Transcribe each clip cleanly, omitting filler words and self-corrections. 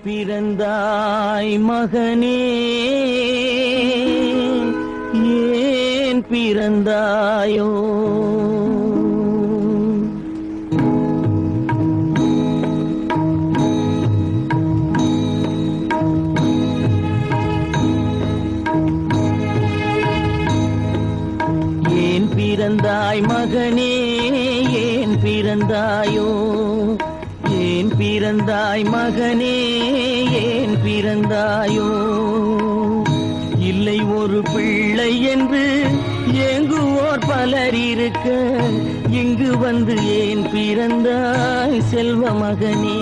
பிறந்தாய் மகனே, ஏன் பிறந்தாயோ? ஏன் பிறந்தாய் மகனே, ஏன் பிறந்தாயோ? ஏன் பிறந்தாய் மகனே, ஏன் பிறந்தாயோ? இல்லை ஒரு பிள்ளை என்று ஏங்குவோர் பலர் இருக்க, இங்கு வந்து ஏன் பிறந்தாய் செல்வ மகனே?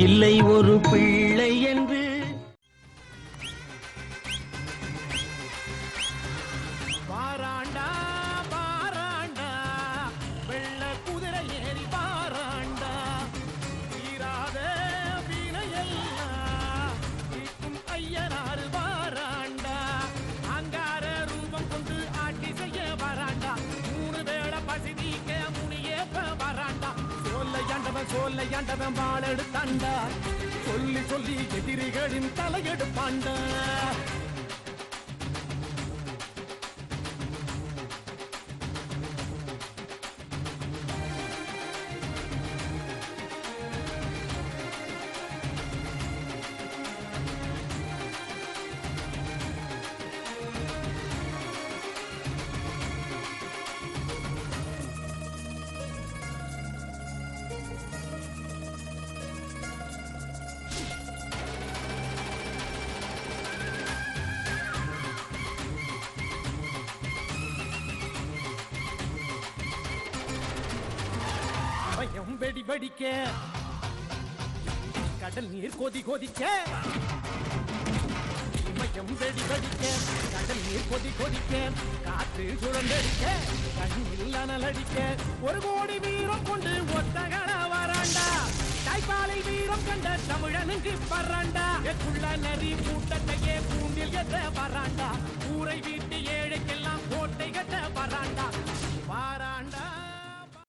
இல்லை ஒரு பிள்ளை என்று. பாராண்டா பாராண்டா வெள்ள குதிரை ஏறி பாராண்டா, தீராத வினையெல்லாம் தீர்க்கும் ஐயனாறு பாராண்டா, அங்கார ரூபம் கொண்டு ஆட்சி செய்ய வராண்டா, 3 வேளை பசி நீக்க முனியேப்ப வராண்டா, சோல்லையாண்டவன் வாழெடுத்தாண்டா, சொல்லி சொல்லி எதிரிகளின் தலையெடுப்பாண்டா. பயம் வெடி வெடிக்க, கடல் நீர் கொதி கொதிக்க, பயம் வெடி வெடிக்க, கடல் நீர் கொதி கொதிக்க, காற்று சுழந்தடிக்க, கண்ணில் அனலடிக்க, 1 கோடி வீரம் கொண்டு ஒத்தகட வராண்டா, தாய்ப்பாலை வீரம் கண்ட தமிழனுக்கு பறாண்டா, நரி கூட்டத்தையே